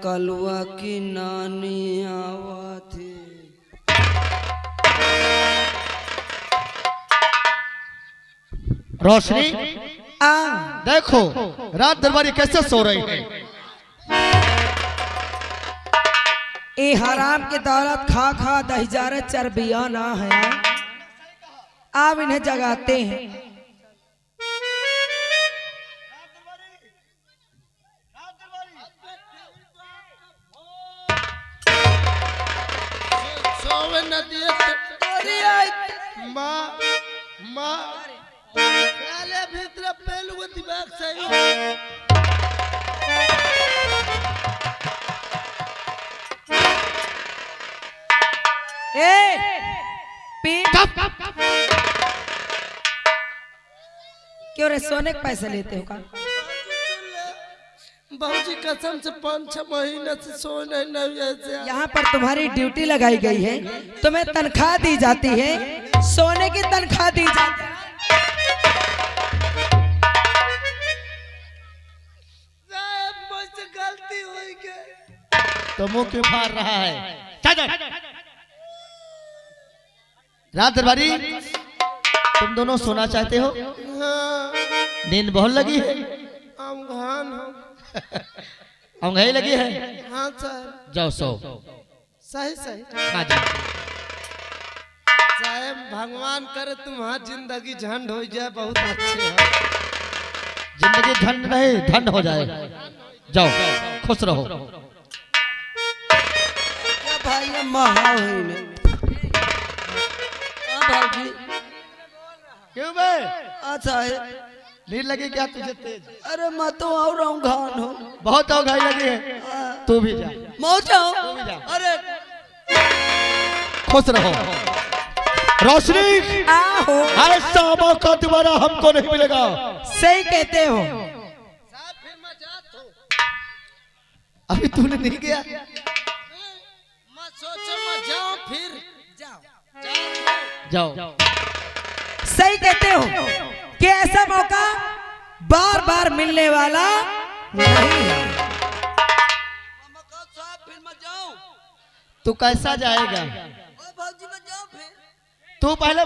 कलवा की नानी आवा थी। रोशनी देखो रात दरबारी कैसे सो रही है। ए हराम की दौलत खा खा दहिजारे चर्बिया ना है। आप इन्हें जगाते हैं। माँ माँ पहले भीतर पहलू दिमाग सही ए क्यों रे सोने के पैसे लेते हो का? बाबूजी कसम से 5-6 महीने से सोने नहीं ऐसे। यहाँ पर तुम्हारी ड्यूटी लगाई गई है, तुम्हें तनख्वाह दी जाती है, सोने की तनख्वाह दी जाती है। मुझसे गलती हुई के तो मुंह क्यों फाड़ रहा है? रात दरबारी तुम दोनों सोना चाहते हो? हाँ। नींद बहुत लगी है? अंगही लगी है? हाँ सर। जाओ सो। सही सही। हाँ जाओ। साहब भगवान करे तुम्हारा जिंदगी झंड हो जाए, बहुत अच्छे है। जिंदगी झंड नहीं धंड हो जाए। जाओ खुश रहो। भाई महा भाजी क्यों बे? अच्छा है। नींद लगी क्या तुझे तेज? अरे मैं तो और घान हो। बहुत घाई लगी है। तू भी जा। जाओ। अरे खुश रहो। रोशनी आओ। अरे सामा का दोबारा हमको नहीं मिलेगा। सही कहते हो। अभी तूने नहीं गया? मैं सोचा मैं जाऊं फिर। जाओ। सही कहते हो कि ऐसा मौका बार बार मिलने वाला नहीं है। तू कैसा जाएगा? भाजी में जाओ फिर। तू पहले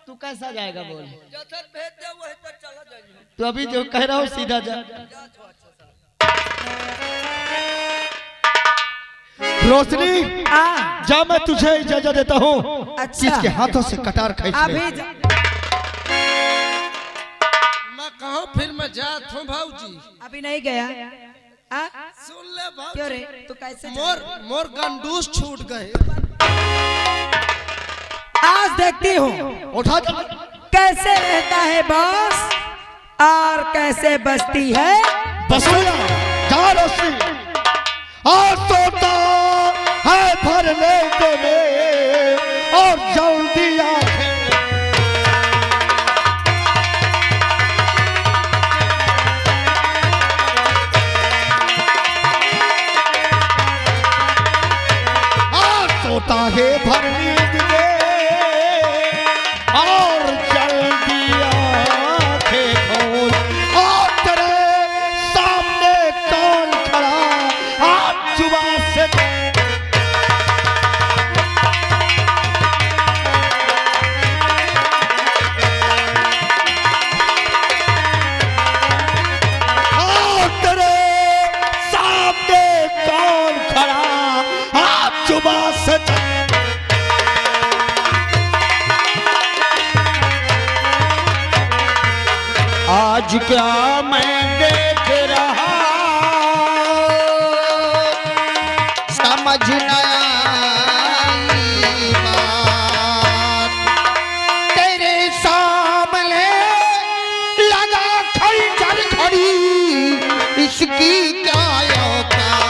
तू कैसा जाएगा बोल? जैसे भेज दे वही पर चला जाएगा। तू अभी जो कह रहा हो सीधा जा। रोशनी जा, मैं तुझे इजाजत देता हूँ। अच्छा। इसके हाथों से कटार खींच ले। मैं कहूँ फिर मैं जात हूँ भाऊजी। अभी नहीं गया। सुन ले भाऊजी। क्यों रे तू कैसे मोर गंडूस छूट गए। आज देखती हूँ उठा कैसे रहता है बॉस और कैसे बसती है बसोया। जा रोशनी और सोता है भरने में और जल्दी आंखें। सोता है भर नींद में और जल्दी आंखें खोल। और तेरे सामने कौन खड़ा आज जुबान से? और तेरे सामने कौन खड़ा आज जुबान से? आज क्या मैं देख रहा समझ न आई बात। तेरे सामने लगा खंजर खड़ी इसकी क्या औकात।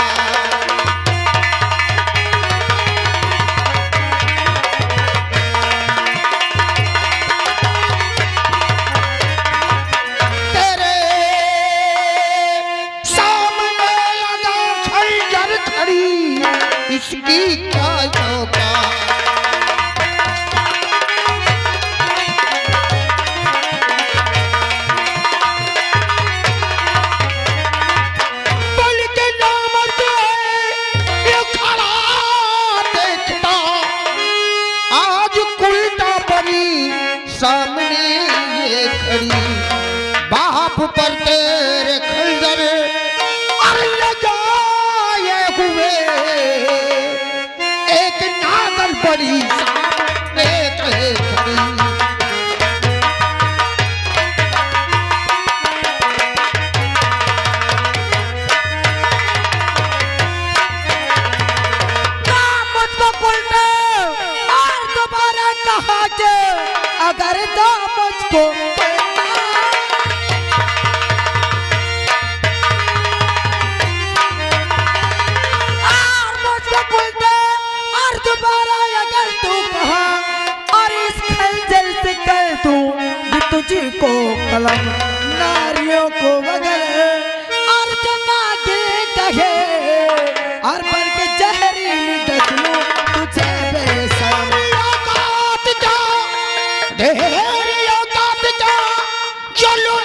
तुझको कलम नारियों को मगर और जो नागिन कहे और पर के जहरीली डसलू तुझे बेशरम चलो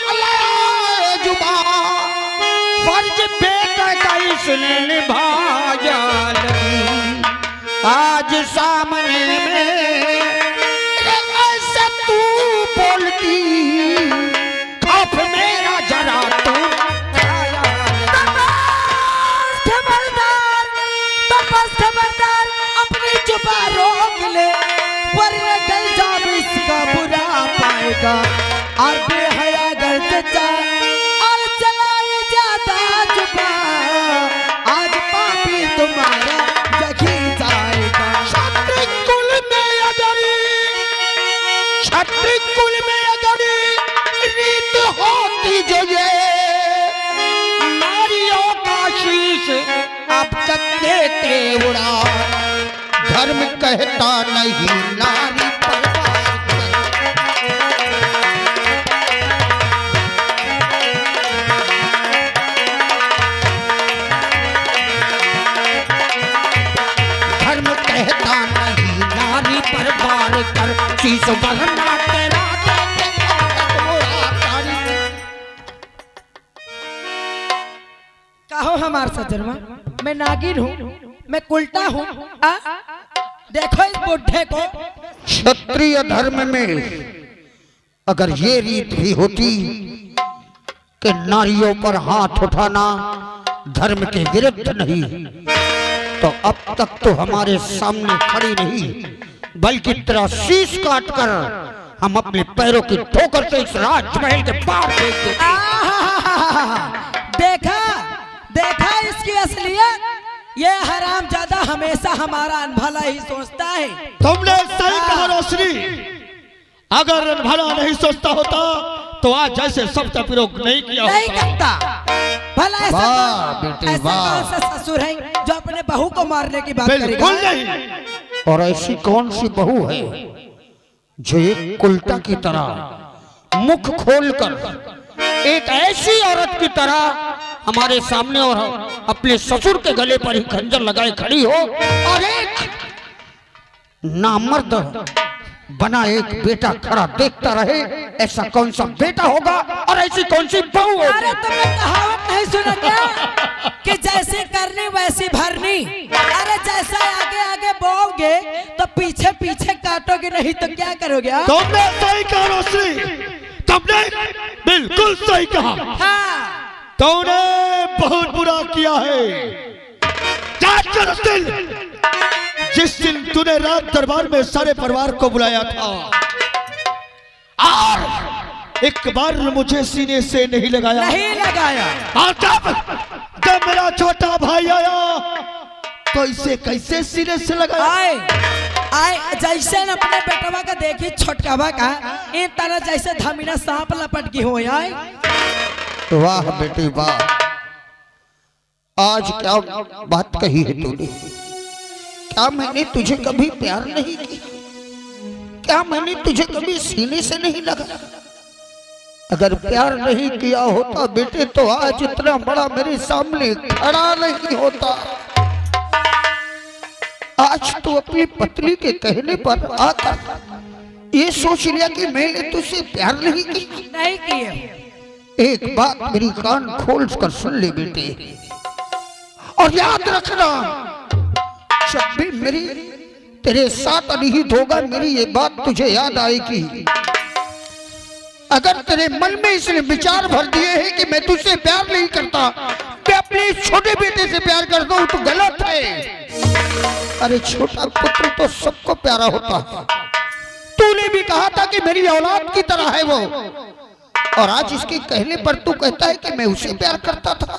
फर्ज बेटा का इसने निभाया नहीं। आज सामने में ऐसे तू बोलती खौफ मेरा जरा तू खबरदार अपनी जुबान रोक ले वरना गल जाब इसका बुरा पाएगा और बेहया घर से जा और चलाए जाता जुबान आज पापी तुम्हारा जगी जाएगा। छत्री कुल में अगर रीत होती जो ये नारियों का शीश अब तक देते उड़ा धर्म कहता नहीं नारी धर्म कहता नहीं नारी पर वार कर शीश बरना तेरा कहो हमार सजनवा मैं नागिन हूँ मैं उल्टा हूँ देखो इस बुढ़े को। क्षत्रिय धर्म में अगर ये रीत भी होती कि नारियों पर हाथ उठाना धर्म के विरुद्ध नहीं तो अब तक तो हमारे सामने खड़ी नहीं बल्कि तेरा शीश काट कर हम अपने पैरों की ठोकर से इस राजमहल के पार फेंक देते। देखा देखा इसकी असलियत ये हरामजादा हमेशा हमारा अनभला ही सोचता है। तुमने सही कहा रोशनी, अगर भला नहीं सोचता होता तो आज जैसे सबका प्रयोग नहीं किया नहीं होता। करता भला ऐसा वाह बेटे ऐसा वाह। कौन सा ससुर है जो अपने बहू को मारने की बात करेगा? बिल्कुल नहीं। और ऐसी कौन सी बहू है जो एक उल्टा की तरह मुख खोलकर एक ऐसी औरत की तरह हमारे सामने और अपने ससुर के गले पर ही खंजर लगाए खड़ी हो और एक नामर्द बना एक बेटा खड़ा देखता रहे। ऐसा कौन सा बेटा होगा और ऐसी कौन सी बहू होगी? अरे तुमने कहावत नहीं सुना क्या कि जैसे करनी वैसी भरनी। अरे जैसा आगे आगे बोओगे तो पीछे पीछे काटोगे नहीं तो क्या करोगे? तुमने सही कहा रोशनी, तुमने बिल्कुल सही कहा। हाँ तूने बहुत बुरा किया है। जिस दिन तूने रात दरबार में सारे परिवार को बुलाया था और एक बार मुझे सीने से नहीं लगाया और जब मेरा छोटा भाई आया तो इसे कैसे सीने से लगाया? आए जैसे न अपने बेटवा का देखी छोटकावा का इन तरह जैसे धमीना सांप लपट की हो आए। वाह बेटी वाह, आज क्या बात कही है तूने? क्या मैंने तुझे कभी प्यार नहीं किया? क्या मैंने तुझे कभी सीने से नहीं लगा? अगर प्यार नहीं किया होता बेटे तो आज इतना बड़ा मेरे सामने खड़ा नहीं होता। आज तू अपनी पत्नी के कहने पर आकर ये सोच लिया कि मैंने तुझसे प्यार नहीं की। नहीं किए। एक बात मेरी कान खोल कर सुन ले बेटे और याद रखना, जब भी मेरी तेरे साथ अनिहित होगा मेरी ये बात तुझे याद आएगी। अगर तेरे मन में इसने विचार भर दिए हैं कि मैं तुझसे प्यार नहीं करता, मैं अपने छोटे बेटे से प्यार करता हूं तो गलत है। अरे छोटा पुत्र तो सबको प्यारा होता है। तूने भी कहा था कि मेरी औलाद की तरह है वो, और आज इसके कहने पर तू कहता है कि मैं उसे प्यार करता था।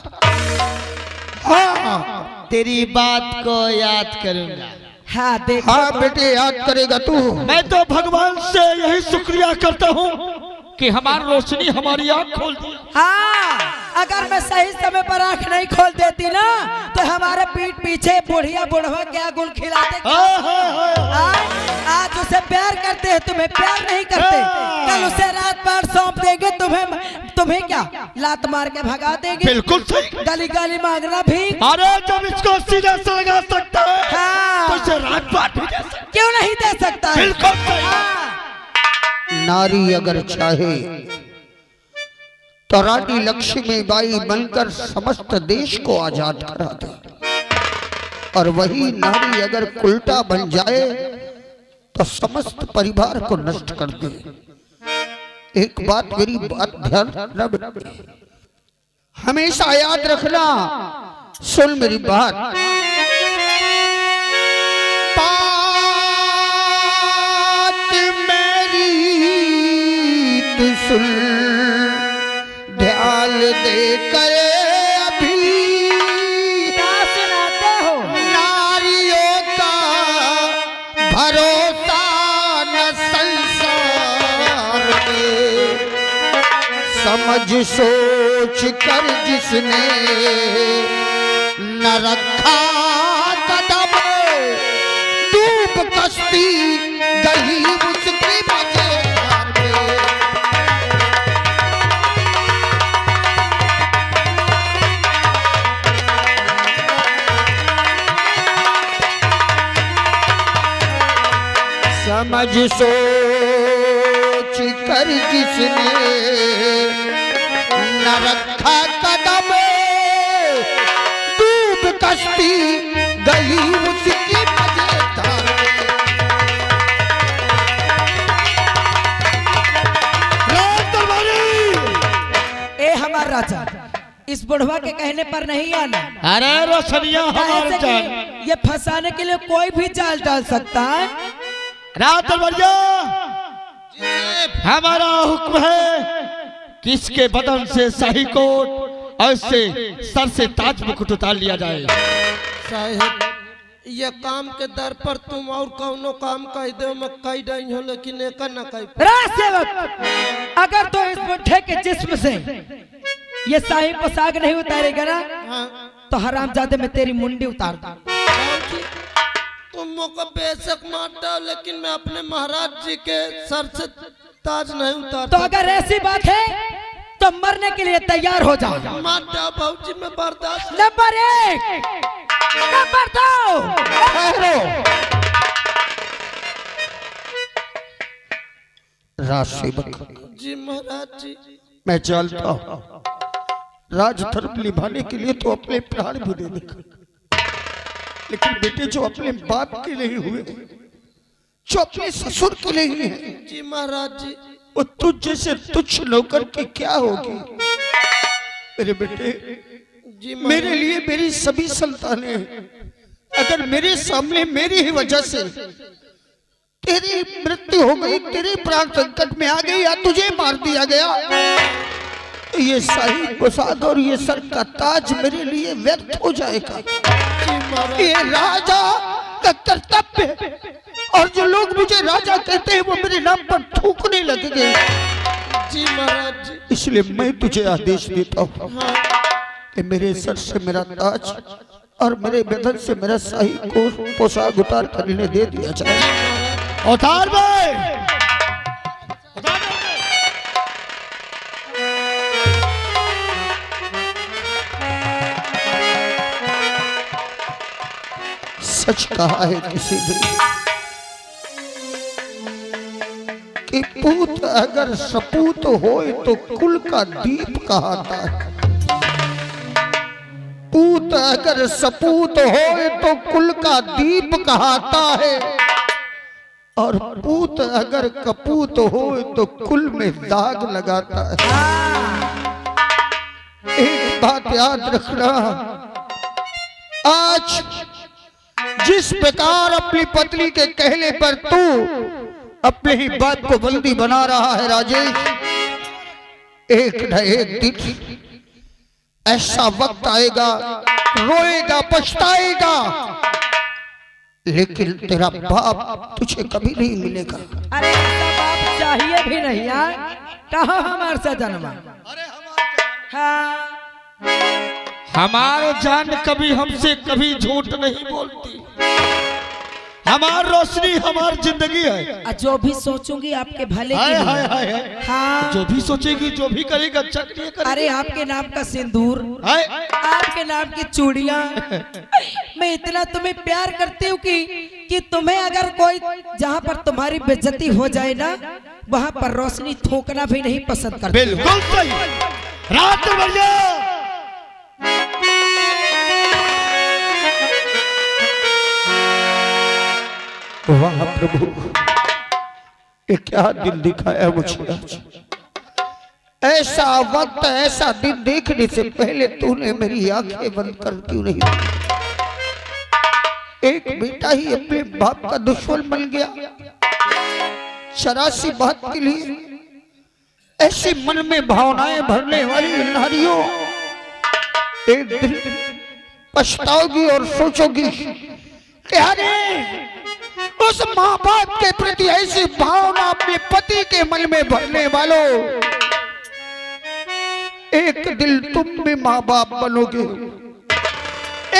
हाँ तेरी बात को याद करूंगा। हाँ देख हाँ बेटे याद करेगा तू। मैं तो भगवान से यही शुक्रिया करता हूँ कि हमारी रोशनी हमारी आँख खोल दी। हाँ अगर मैं सही समय पर आंख नहीं खोल देती ना तो हमारे पीठ पीछे बुढ़िया बुढ़वा क्या गुल खिलाते। आज उसे प्यार करते हैं तुम्हें प्यार नहीं करते। कल उसे रात भर तुम्हें क्या लात मार के भगा देंगे? बिल्कुल सही। गली गली मांगना भी। अरे जब इसको सीने से लगा सकता है हाँ। तो इसे राजपाट भी दे सकता क्यों नहीं दे सकता है? बिल्कुल सही। हाँ। नारी अगर चाहे तो रानी लक्ष्मीबाई बनकर समस्त देश को आजाद करा दे, और वही नारी अगर उल्टा बन जाए तो समस्त परिवार को नष्ट कर दे। एक बात मेरी बात ध्यान रखना, हमेशा याद रखना, सुन मेरी बात। बात मेरी तू सुन ध्यान दे कर अभी, क्या सुनाते हो? नारियों का भरोसा न संसार में, समझ सोच कर जिसने न रखा कदम, डूब कश्ती गई उसकी मझधार में। समझ सोच कर जिसने न रखा कदम, डूब कश्ती गई उसकी मझधार में। ए हमार राजा, इस बुढ़वा के कहने पर नहीं आना। अरे रोशनिया हमारे ऐसे जान, कि ये फंसाने के लिए कोई भी जाल डाल सकता है। रात दरबारिया, हमारा हुक्म है किसके बदन से शाही कोट और इससे सर से ताज मुकुट उतार लिया जाए। साहेब ये काम के दर पर तुम और कौनो काम कह दो मैं कह रही हूँ, लेकिन एक न कह। सेवक, अगर तो इस बुढ़े के जिस्म से ये शाही पोशाक नहीं उतारेगा ना, हाँ। तो हरामजादे में तेरी मुंडी उतार दूं। तुम मौका बेशक मार दो, लेकिन मैं अपने महाराज जी के सर से ताज नहीं उतार। तो अगर ऐसी बात है तो मरने के लिए तैयार हो जाओ। मार दो भाऊजी, मैं बर्दाश्त। Number 1, number 2। राजसेवक जी महाराज जी, मैं जानता हूँ राजधर्म निभाने के लिए तो अपने प्राण भी दे देगा, लेकिन बेटे जो अपने बाप के लिए हुए, जो अपने ससुर के लिए ही है, जी महाराज जी, वो तुझ जैसे तुच्छ नौकर की क्या होगी? मेरे बेटे, जी मेरे लिए मेरी सभी संतानें हैं। अगर मेरे सामने मेरी ही वजह से तेरी मृत्यु हो गई, तेरे प्राण संकट में आ गई या तुझे मार दिया गया, तो ये शाही पोशाक और ये सर का ताज मेरे लिए व्यर्थ हो जाएगा। ये राजा का कर्तव्य है, और जो लोग मुझे राजा कहते हैं वो मेरे नाम पर थूकने लगेंगे। जी महाराज जी, इसलिए मैं तुझे आदेश देता हूँ हाँ। कि मेरे सर से मेरा ताज और मेरे बदन से मेरा शाही को पोशाक उतार कर इन्हें दे दिया जाए। उतार भाई, सच कहा है किसी ने कि पूत अगर सपूत होए तो कुल का दीप कहाता है। पूत अगर सपूत होए तो कुल का दीप कहाता है, और पूत अगर कपूत होए तो कुल में दाग लगाता है। एक बात याद रखना, आज जिस प्रकार अपनी पत्नी के कहने पर तू अपने ही बात को बंदी बना रहा है राजेश, एक न एक दिन ऐसा वक्त आएगा, रोएगा, पछताएगा, लेकिन तेरा बाप तुझे कभी नहीं मिलेगा। अरे बाप चाहिए भी नहीं यार, कहो हमारे से जन्मा। हाँ। हमारे जान कभी हमसे कभी झूठ नहीं बोलती। हमार रोशनी हमार जिंदगी है। और जो भी सोचूंगी आपके भले के हाय लिए। हाय हाय हाय। हाँ जो भी सोचेगी जो भी करेगा अच्छा के लिए करेगी। अरे आपके नाम का सिंदूर, हाय आपके नाम की चूड़ियां, मैं इतना तुम्हें प्यार करती हूँ कि तुम्हें अगर कोई जहाँ पर तुम्हारी बेइज्जती हो जाए ना, वहाँ पर रोशनी थूकना भी नहीं पसंद करती। बिल्कुल सही। रात बढ़िया। वाह प्रभु, ये क्या दिन दिखाया मुझे आज। ऐसा वक्त ऐसा दिन देखने से पहले तूने मेरी आंखें बंद कर क्यों नहीं दी? एक बेटा ही अपने बाप का दुश्मन बन गया। 84 बात के लिए ऐसी मन में भावनाएं भरने वाली नारियों एक दिन पछताओगी और सोचोगी कि अरे उस माँ बाप के प्रति ऐसी भावना अपने पति के मन में भरने वालों, एक दिन तुम भी माँ बाप बनोगे,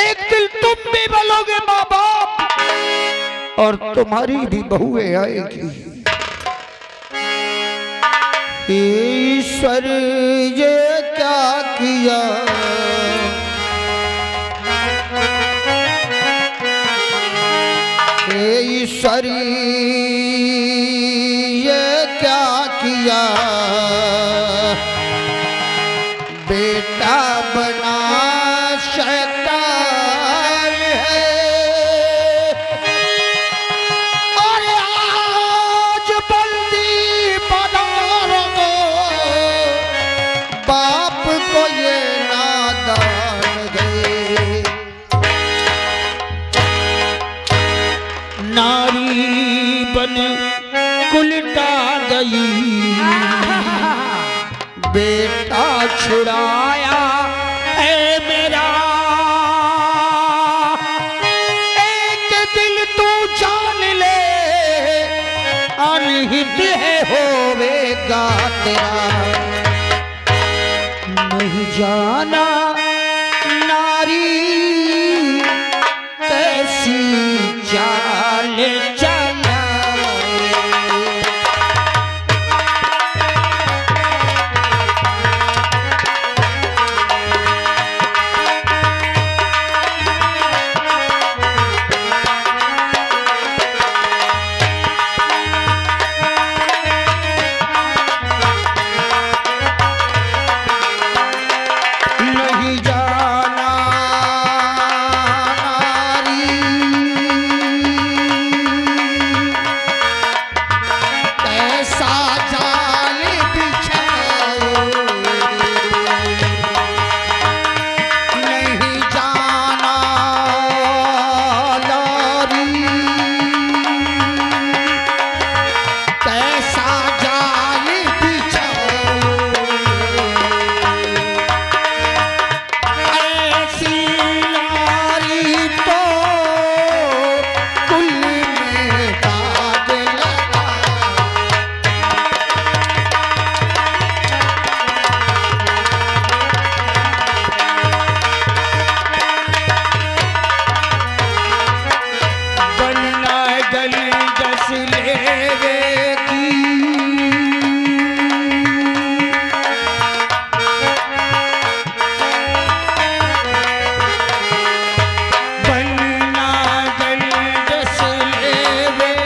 एक दिन तुम भी बनोगे माँ बाप, और तुम्हारी भी बहुएं आएगी। ईश्वर ये क्या किया, ईश्वर ये क्या किया, बेटा बना शैतान है। और आज बंदी बना रखो बाप को ये नादान गए। नारी बन कुलटा गई, बेटा छुड़ाया है मेरा। एक दिल तू जान ले, अनहित है होवेगा तेरा। नहीं जाना नारी कैसी चाल चला, नहीं जाना नारी कैसा जाल बिछाए। नहीं जाना नारी कैसा जाल बिछाए। ऐसी नारी तो कुल में दाग लगा। बनना गली जस लेवेगी, बनना गली जस लेवेगी।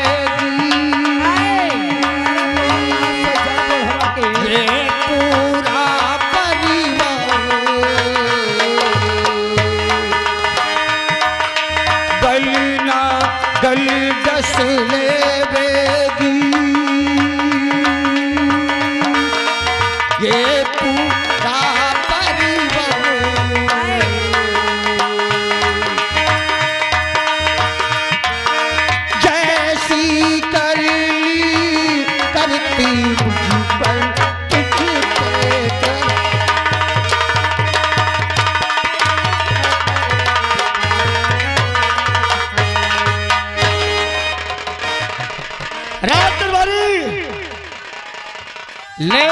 ये पूरा परिवार बनना गली जस लेवेगी। ये पूरा परिवार जैसी करली करती मुझ पर तुझ पे कर। रात दरबारी ले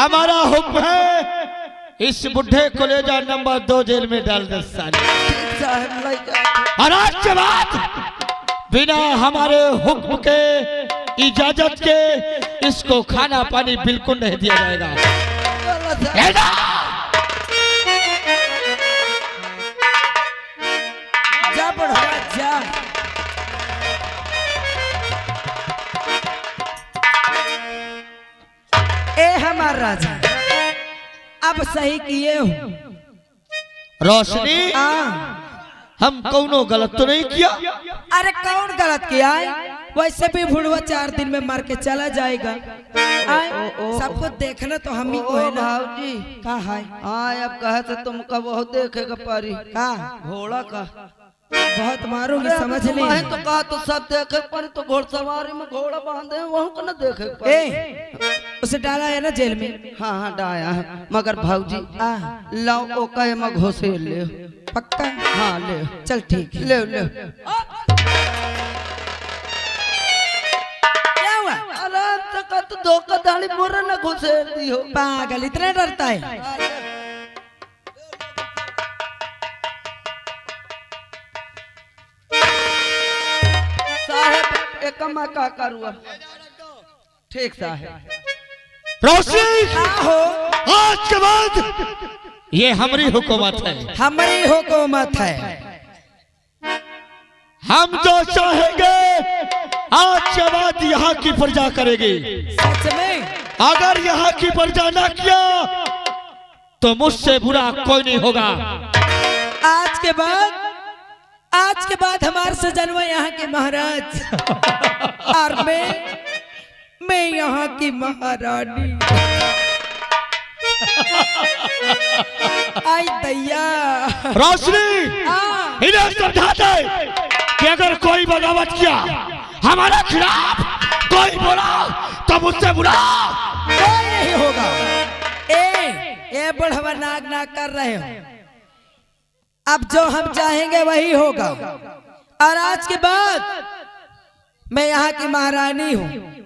हमारा हुक्म है, इस बुढ़े को ले जा नंबर 2 जेल में डाल दे साले। साहब लाइक और आज के बाद बिना हमारे हुक्म के, इजाजत के इसको खाना पानी बिल्कुल नहीं दिया जाएगा। जा बढ़वा जा। ए हमार राजा, अब सही किए हो। रोशनी, हम कौनो गलत तो नहीं किया? अरे कौन गलत किया है? वैसे भी बुढ़वा 4 दिन में मार के चला जाएगा। सबको देखना तो हम ही को है ना। जी का है? हाँ अब कहे तो तुमका बहुत देखेगा पारी का घोड़ा का बहुत मारूंगी, समझ ली। तो कहा तो सब देखे पर तो घोड़सवारी में घोड़ा बांधे वहाँ को न देखे पर। ए उसे डाला है ना जेल में? हाँ हाँ डाया है, मगर भाऊजी लाओ ओका में घोसे ले। पक्का? हाँ ले चल ठीक है। ले ले। क्या हुआ? आराम से का तो धोखाधड़ी मोरा न घुसे दी हो। पागल इतना डरता है? साहब एक का करूआ ठीक साहब। रोशनी, हो आज के बाद ये हमारी हुकूमत है, हमारी हुकूमत है। हम जो चाहेंगे आज के बाद यहाँ की प्रजा करेगी। सच में? अगर यहाँ की प्रजा ना किया तो मुझसे बुरा कोई नहीं होगा। आज के बाद हमारे सजनवा यहाँ के महाराज और मैं यहाँ की महारानी। आई दैया। रोशनी, इन्हें समझा दे कि अगर कोई बगावत किया हमारे खिलाफ, कोई बोला तो मुझसे बुरा कोई नहीं होगा। ए बढ़वा नाग नाग कर रहे हो। अब जो हम चाहेंगे वही होगा। और आज के बाद मैं यहाँ की महारानी हूँ।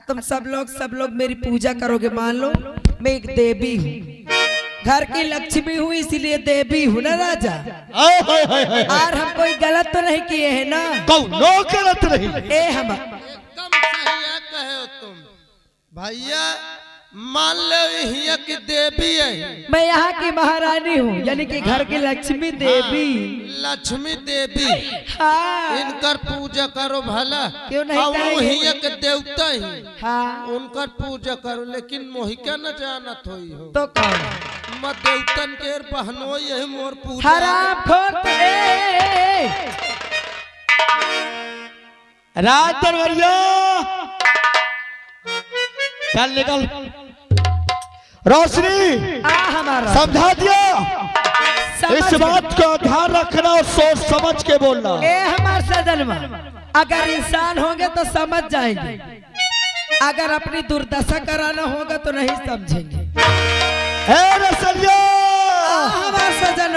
तुम सब लोग मेरी पूजा करोगे। मान लो मैं एक देवी हूँ, घर की लक्ष्मी हूँ, इसीलिए देवी हूँ ना राजा। और हम कोई गलत तो नहीं किए हैं ना? कौनो गलत नहीं। ए हम एकदम सही है कहे हो तुम भैया। मान लो हिया की देवी है, मैं यहाँ की महारानी हूँ, यानी कि घर की लक्ष्मी देवी। लक्ष्मी देवी। हाँ इनकर पूजा करो भला। क्यों नहीं और वो करेंगे? हिया के देवता ही, हाँ उनकर पूजा करो। लेकिन मोहि क्या न जानत होई हो तो कौन? मत देवतन के बहनो यही मोर पूजा। हराम खोर। राज दरबारिया, चल निकल। रोशनी, हमारा समझा दिया। समझ इस बात का ध्यान रखना और सोच समझ के बोलना। ए हमारे सजनवा, अगर इंसान होंगे तो समझ जाएंगे, अगर अपनी दुर्दशा कराना होगा तो नहीं समझेंगे। ए रसलिया, हमारे सजनवा